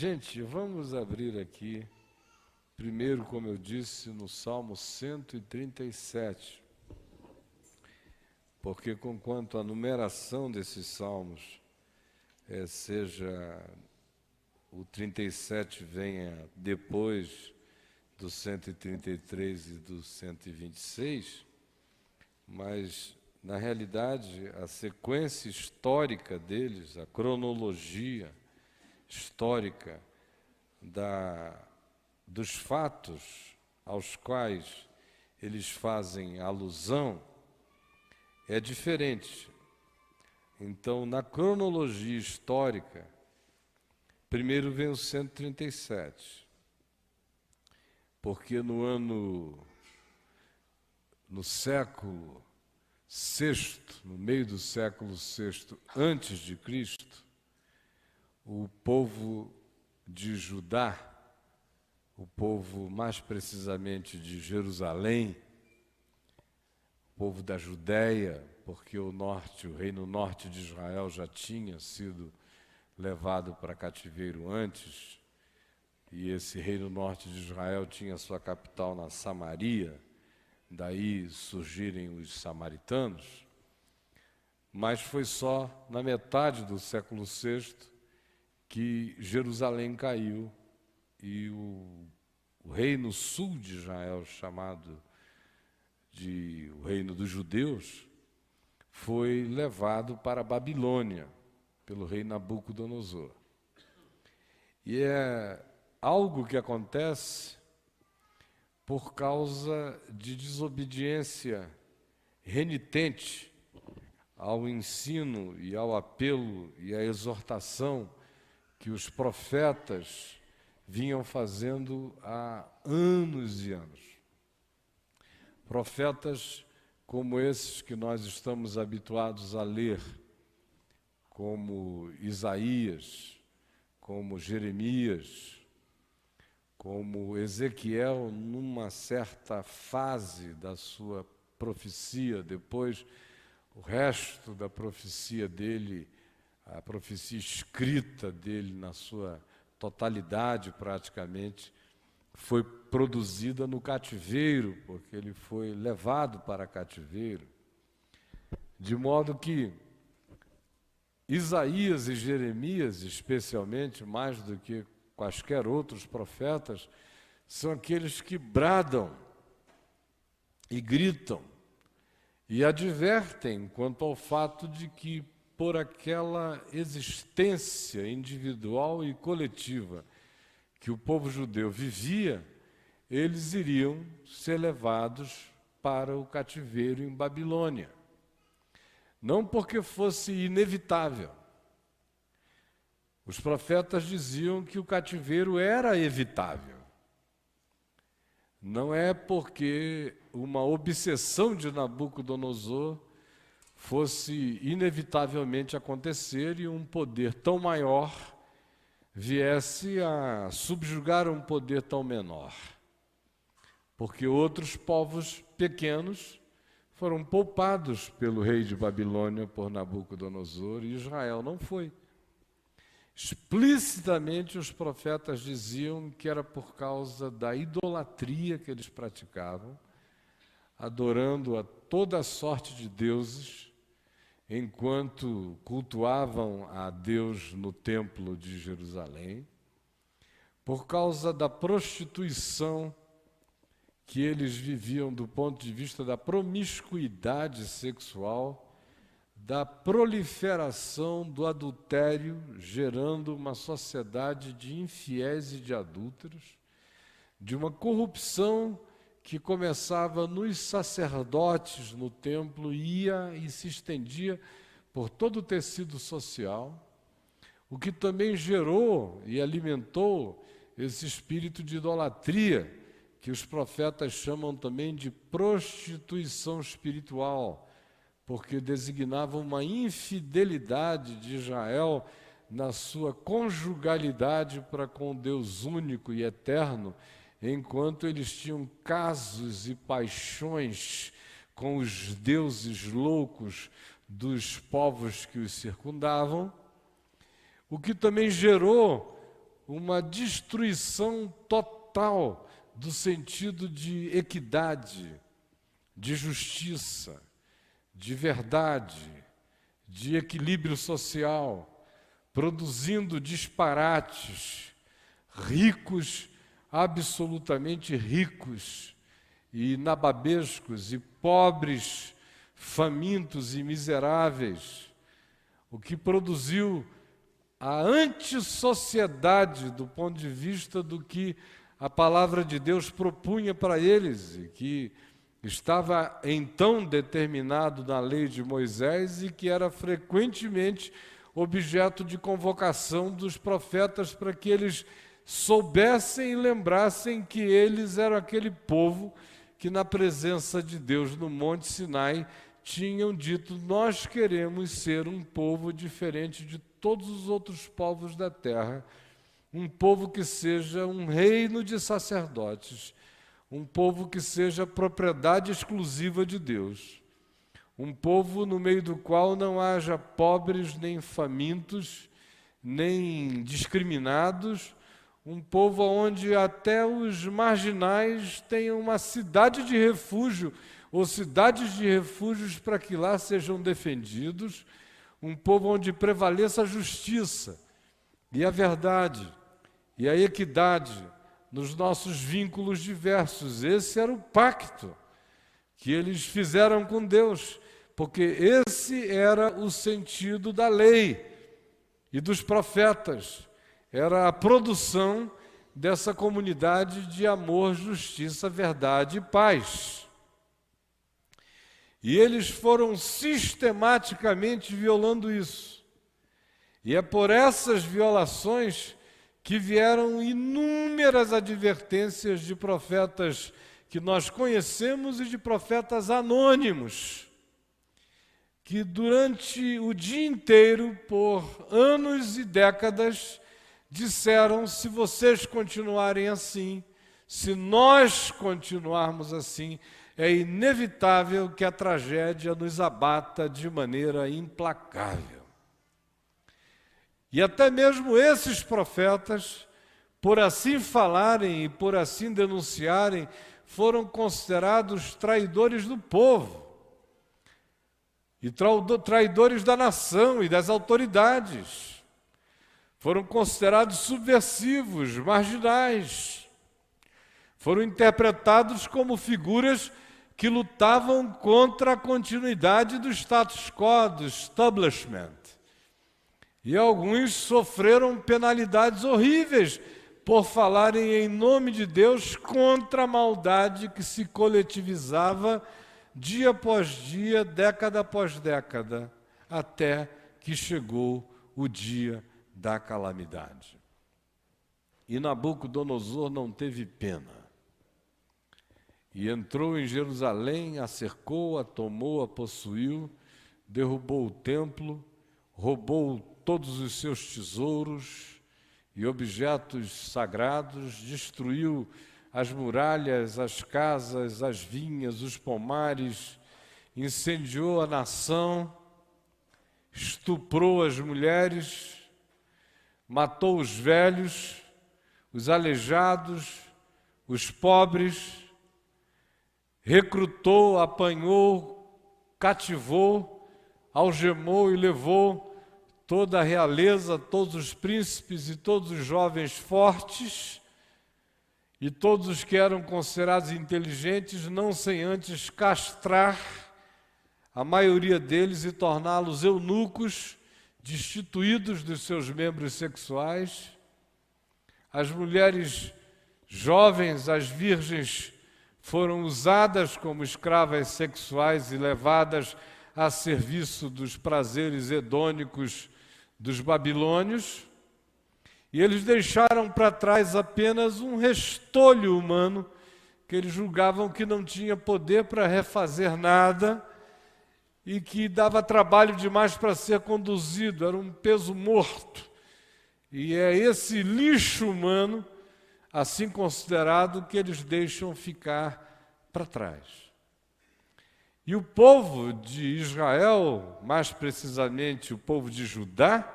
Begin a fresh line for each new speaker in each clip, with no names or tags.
Gente, vamos abrir aqui, primeiro, como eu disse, no Salmo 137, porque conquanto a numeração desses salmos seja o 37 venha depois do 133 e do 126, mas, na realidade, a sequência histórica deles, a cronologia histórica dos fatos aos quais eles fazem alusão é diferente. Então, na cronologia histórica, primeiro vem o 137, porque no século VI, no meio do século VI antes de Cristo, o povo de Judá, o povo mais precisamente de Jerusalém, o povo da Judéia, porque o reino norte de Israel já tinha sido levado para cativeiro antes, e esse reino norte de Israel tinha sua capital na Samaria, daí surgirem os samaritanos, mas foi só na metade do século VI que Jerusalém caiu e o reino sul de Israel, chamado o reino dos judeus, foi levado para a Babilônia pelo rei Nabucodonosor. E é algo que acontece por causa de desobediência renitente ao ensino e ao apelo e à exortação que os profetas vinham fazendo há anos e anos. Profetas como esses que nós estamos habituados a ler, como Isaías, como Jeremias, como Ezequiel, numa certa fase da sua profecia, depois o resto da profecia dele, a profecia escrita dele na sua totalidade praticamente, foi produzida no cativeiro, porque ele foi levado para cativeiro. De modo que Isaías e Jeremias, especialmente, mais do que quaisquer outros profetas, são aqueles que bradam e gritam e advertem quanto ao fato de que, por aquela existência individual e coletiva que o povo judeu vivia, eles iriam ser levados para o cativeiro em Babilônia. Não porque fosse inevitável. Os profetas diziam que o cativeiro era evitável. Não é porque uma obsessão de Nabucodonosor fosse inevitavelmente acontecer e um poder tão maior viesse a subjugar um poder tão menor. Porque outros povos pequenos foram poupados pelo rei de Babilônia, por Nabucodonosor, e Israel não foi. Explicitamente os profetas diziam que era por causa da idolatria que eles praticavam, adorando a toda sorte de deuses, enquanto cultuavam a Deus no templo de Jerusalém, por causa da prostituição que eles viviam do ponto de vista da promiscuidade sexual, da proliferação do adultério, gerando uma sociedade de infiéis e de adúlteros, de uma corrupção que começava nos sacerdotes no templo, ia e se estendia por todo o tecido social, o que também gerou e alimentou esse espírito de idolatria, que os profetas chamam também de prostituição espiritual, porque designava uma infidelidade de Israel na sua conjugalidade para com Deus único e eterno, enquanto eles tinham casos e paixões com os deuses loucos dos povos que os circundavam, o que também gerou uma destruição total do sentido de equidade, de justiça, de verdade, de equilíbrio social, produzindo disparates, ricos, absolutamente ricos e nababescos, e pobres, famintos e miseráveis, o que produziu a antissociedade do ponto de vista do que a palavra de Deus propunha para eles, e que estava então determinado na lei de Moisés e que era frequentemente objeto de convocação dos profetas para que eles soubessem e lembrassem que eles eram aquele povo que na presença de Deus no Monte Sinai tinham dito: nós queremos ser um povo diferente de todos os outros povos da terra, um povo que seja um reino de sacerdotes, um povo que seja propriedade exclusiva de Deus, um povo no meio do qual não haja pobres, nem famintos, nem discriminados, um povo onde até os marginais tenham uma cidade de refúgio, ou cidades de refúgios para que lá sejam defendidos, um povo onde prevaleça a justiça e a verdade e a equidade nos nossos vínculos diversos. Esse era o pacto que eles fizeram com Deus, porque esse era o sentido da lei e dos profetas. Era a produção dessa comunidade de amor, justiça, verdade e paz. E eles foram sistematicamente violando isso. E é por essas violações que vieram inúmeras advertências de profetas que nós conhecemos e de profetas anônimos, que durante o dia inteiro, por anos e décadas, disseram: se vocês continuarem assim, se nós continuarmos assim, é inevitável que a tragédia nos abata de maneira implacável. E até mesmo esses profetas, por assim falarem e por assim denunciarem, foram considerados traidores do povo, e traidores da nação e das autoridades. Foram considerados subversivos, marginais. Foram interpretados como figuras que lutavam contra a continuidade do status quo, do establishment. E alguns sofreram penalidades horríveis por falarem em nome de Deus contra a maldade que se coletivizava dia após dia, década após década, até que chegou o dia da calamidade. E Nabucodonosor não teve pena. E entrou em Jerusalém, a cercou, a tomou, a possuiu, derrubou o templo, roubou todos os seus tesouros e objetos sagrados, destruiu as muralhas, as casas, as vinhas, os pomares, incendiou a nação, estuprou as mulheres, matou os velhos, os aleijados, os pobres, recrutou, apanhou, cativou, algemou e levou toda a realeza, todos os príncipes e todos os jovens fortes e todos os que eram considerados inteligentes, não sem antes castrar a maioria deles e torná-los eunucos, destituídos dos seus membros sexuais. As mulheres jovens, as virgens, foram usadas como escravas sexuais e levadas a serviço dos prazeres hedônicos dos babilônios, e eles deixaram para trás apenas um restolho humano que eles julgavam que não tinha poder para refazer nada e que dava trabalho demais para ser conduzido, era um peso morto. E é esse lixo humano, assim considerado, que eles deixam ficar para trás. E o povo de Israel, mais precisamente o povo de Judá,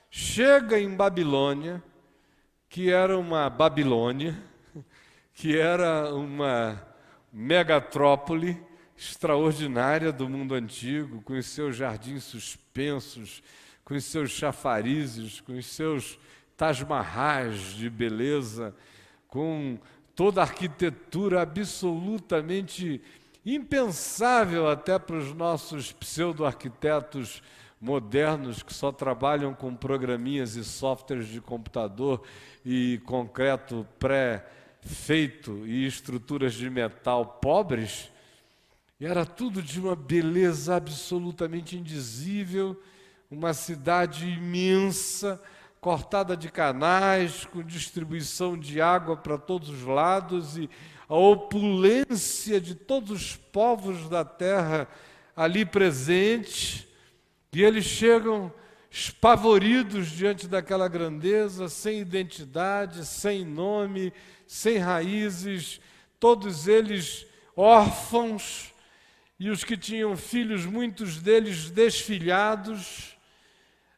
chega em Babilônia, que era uma Babilônia, que era uma megatrópole extraordinária do mundo antigo, com os seus jardins suspensos, com os seus chafarizes, com os seus Taj Mahals de beleza, com toda a arquitetura absolutamente impensável até para os nossos pseudo-arquitetos modernos que só trabalham com programinhas e softwares de computador e concreto pré-feito e estruturas de metal pobres. E era tudo de uma beleza absolutamente indizível, uma cidade imensa, cortada de canais, com distribuição de água para todos os lados e a opulência de todos os povos da terra ali presentes. E eles chegam espavoridos diante daquela grandeza, sem identidade, sem nome, sem raízes, todos eles órfãos, e os que tinham filhos, muitos deles desfilhados.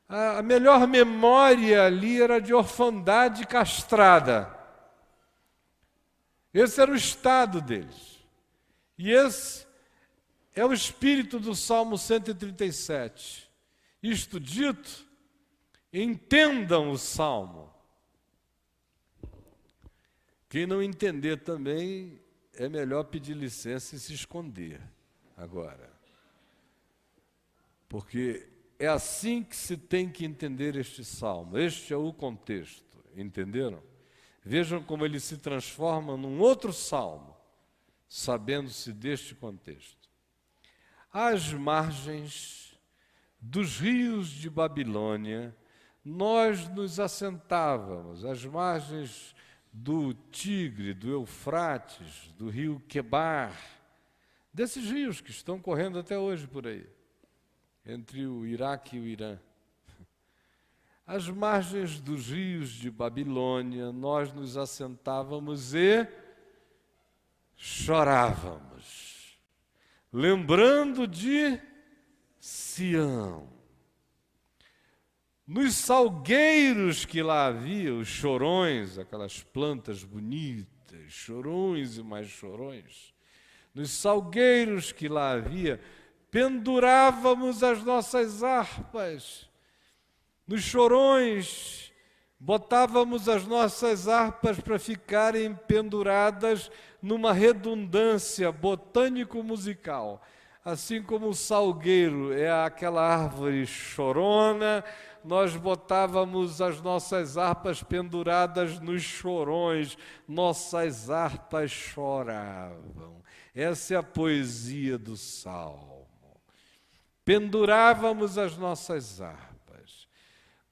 A melhor memória ali era de orfandade castrada. Esse era o estado deles. E esse é o espírito do Salmo 137. Isto dito, entendam o Salmo. Quem não entender também, é melhor pedir licença e se esconder agora. Porque é assim que se tem que entender este Salmo. Este é o contexto, entenderam? Vejam como ele se transforma num outro Salmo, sabendo-se deste contexto. Às margens dos rios de Babilônia, nós nos assentávamos, às margens do Tigre, do Eufrates, do rio Quebar, desses rios que estão correndo até hoje por aí, entre o Iraque e o Irã. Às margens dos rios de Babilônia, nós nos assentávamos e chorávamos, lembrando de Sião. Nos salgueiros que lá havia, os chorões, aquelas plantas bonitas, chorões e mais chorões, nos salgueiros que lá havia, pendurávamos as nossas harpas. Nos chorões, botávamos as nossas harpas para ficarem penduradas numa redundância botânico-musical. Assim como o salgueiro é aquela árvore chorona, nós botávamos as nossas harpas penduradas nos chorões, nossas harpas choravam. Essa é a poesia do Salmo. Pendurávamos as nossas harpas.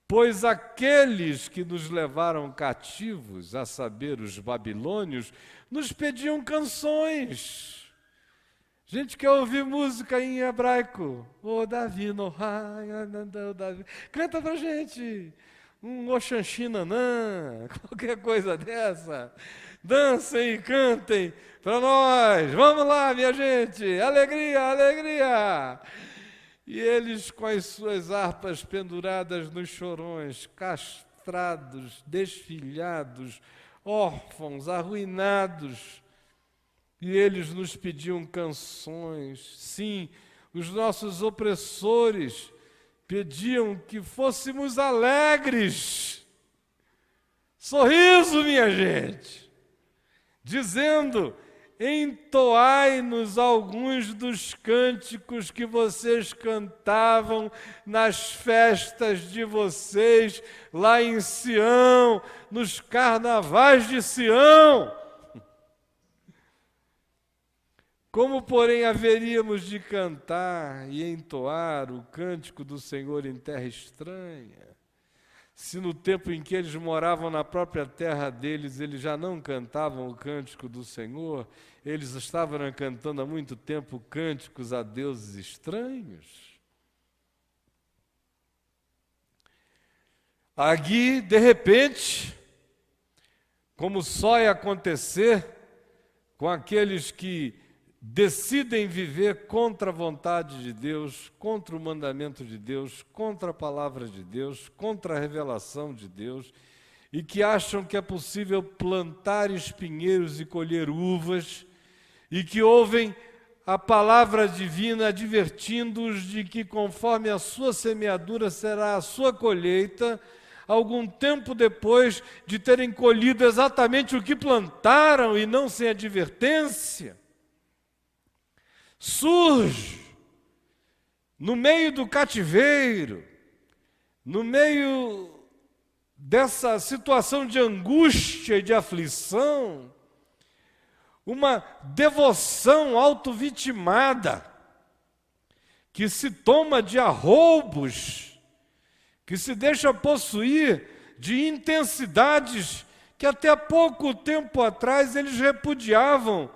Pois aqueles que nos levaram cativos, a saber, os babilônios, nos pediam canções. Gente quer ouvir música em hebraico. Ô Davi, no Davi. Canta pra gente um Oxanxinanã, qualquer coisa dessa. Dancem e cantem para nós. Vamos lá, minha gente. Alegria, alegria. E eles, com as suas harpas penduradas nos chorões, castrados, desfilhados, órfãos, arruinados, e eles nos pediam canções. Sim, os nossos opressores pediam que fôssemos alegres. Sorriso, minha gente, dizendo: entoai-nos alguns dos cânticos que vocês cantavam nas festas de vocês, lá em Sião, nos carnavais de Sião. Como, porém, haveríamos de cantar e entoar o cântico do Senhor em terra estranha, se no tempo em que eles moravam na própria terra deles, eles já não cantavam o cântico do Senhor? Eles estavam cantando há muito tempo cânticos a deuses estranhos? Aqui, de repente, como só ia acontecer com aqueles que decidem viver contra a vontade de Deus, contra o mandamento de Deus, contra a palavra de Deus, contra a revelação de Deus, e que acham que é possível plantar espinheiros e colher uvas, e que ouvem a palavra divina advertindo-os de que conforme a sua semeadura será a sua colheita, algum tempo depois de terem colhido exatamente o que plantaram e não sem advertência. Surge no meio do cativeiro, no meio dessa situação de angústia e de aflição, uma devoção autovitimada, que se toma de arroubos, que se deixa possuir de intensidades que até há pouco tempo atrás eles repudiavam,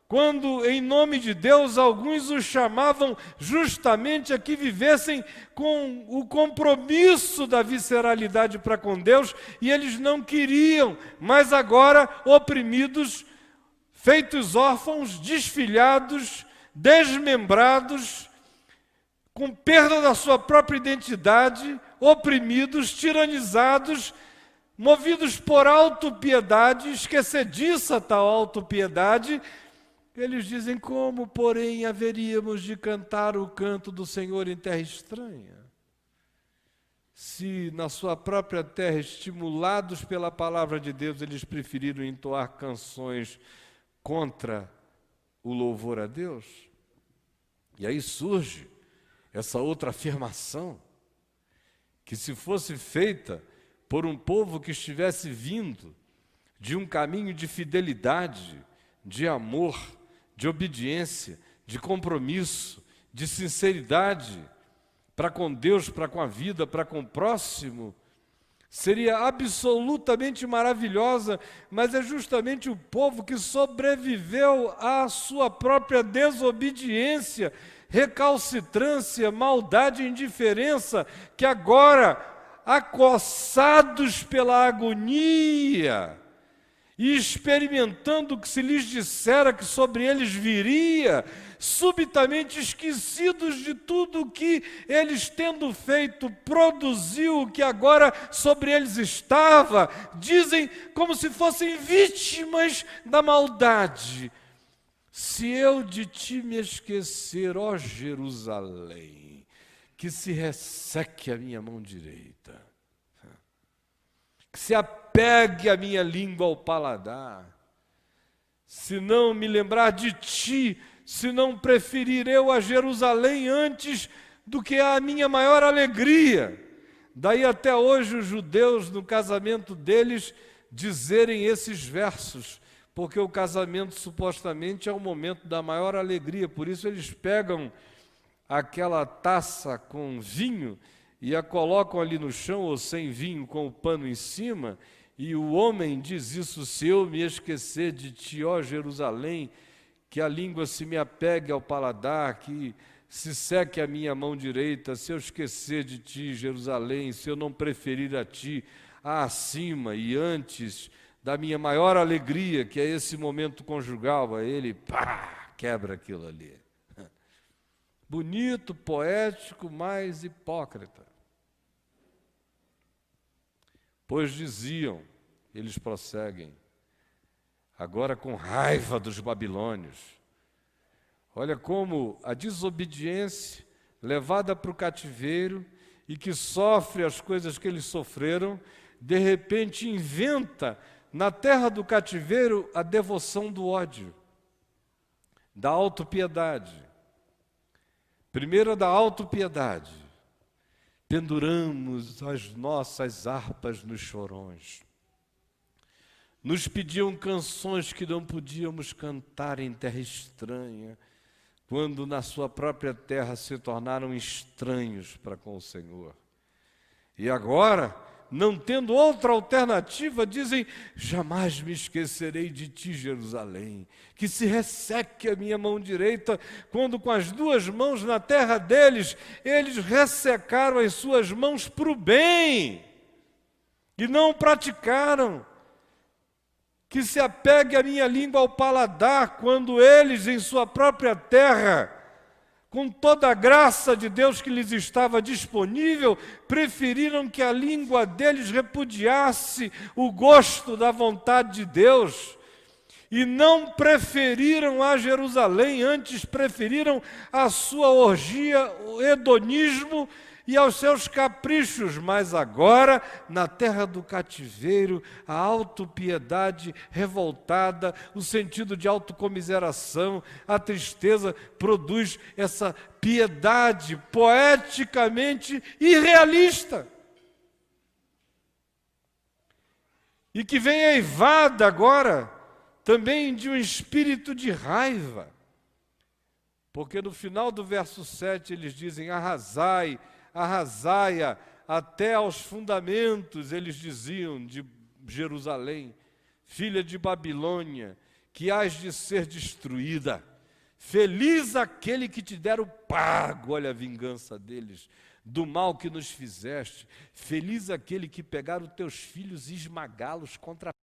quando, em nome de Deus, alguns os chamavam justamente a que vivessem com o compromisso da visceralidade para com Deus, e eles não queriam, mas agora, oprimidos, feitos órfãos, desfilhados, desmembrados, com perda da sua própria identidade, oprimidos, tiranizados, movidos por autopiedade, esquecediça tal autopiedade. Eles dizem: como, porém, haveríamos de cantar o canto do Senhor em terra estranha? Se na sua própria terra, estimulados pela palavra de Deus, eles preferiram entoar canções contra o louvor a Deus. E aí surge essa outra afirmação, que se fosse feita por um povo que estivesse vindo de um caminho de fidelidade, de amor, de obediência, de compromisso, de sinceridade para com Deus, para com a vida, para com o próximo, seria absolutamente maravilhosa, mas é justamente o povo que sobreviveu à sua própria desobediência, recalcitrância, maldade e indiferença, que agora, acossados pela agonia, e experimentando o que se lhes dissera que sobre eles viria, subitamente esquecidos de tudo o que eles, tendo feito, produziu o que agora sobre eles estava, dizem como se fossem vítimas da maldade: se eu de ti me esquecer, ó Jerusalém, que se resseque a minha mão direita, que se apegue a minha língua ao paladar, se não me lembrar de ti, se não preferir eu a Jerusalém antes do que a minha maior alegria. Daí até hoje os judeus, no casamento deles, dizerem esses versos, porque o casamento supostamente é o momento da maior alegria, por isso eles pegam aquela taça com vinho e a colocam ali no chão, ou sem vinho, com o pano em cima, e o homem diz isso: se eu me esquecer de ti, ó Jerusalém, que a língua se me apegue ao paladar, que se seque a minha mão direita, se eu esquecer de ti, Jerusalém, se eu não preferir a ti acima e antes da minha maior alegria, que é esse momento conjugal, aí ele, pá, quebra aquilo ali. Bonito, poético, mas hipócrita. Pois diziam, eles prosseguem, agora com raiva dos babilônios: olha como a desobediência levada para o cativeiro e que sofre as coisas que eles sofreram, de repente inventa na terra do cativeiro a devoção do ódio, da autopiedade. Primeiro da autopiedade: penduramos as nossas harpas nos chorões. Nos pediam canções que não podíamos cantar em terra estranha, quando na sua própria terra se tornaram estranhos para com o Senhor. E agora, não tendo outra alternativa, dizem: jamais me esquecerei de ti, Jerusalém, que se resseque a minha mão direita, quando com as duas mãos na terra deles, eles ressecaram as suas mãos para o bem, e não praticaram. Que se apegue a minha língua ao paladar, quando eles, em sua própria terra, com toda a graça de Deus que lhes estava disponível, preferiram que a língua deles repudiasse o gosto da vontade de Deus. E não preferiram a Jerusalém, antes preferiram a sua orgia, o hedonismo e aos seus caprichos. Mas agora, na terra do cativeiro, a autopiedade revoltada, o sentido de autocomiseração, a tristeza produz essa piedade poeticamente irrealista. E que vem eivada agora também de um espírito de raiva, porque no final do verso 7 eles dizem: arrasai, arrasai-a até aos fundamentos, eles diziam, de Jerusalém, filha de Babilônia, que hás de ser destruída. Feliz aquele que te der o pago, olha a vingança deles, do mal que nos fizeste. Feliz aquele que pegar os teus filhos e esmagá-los contra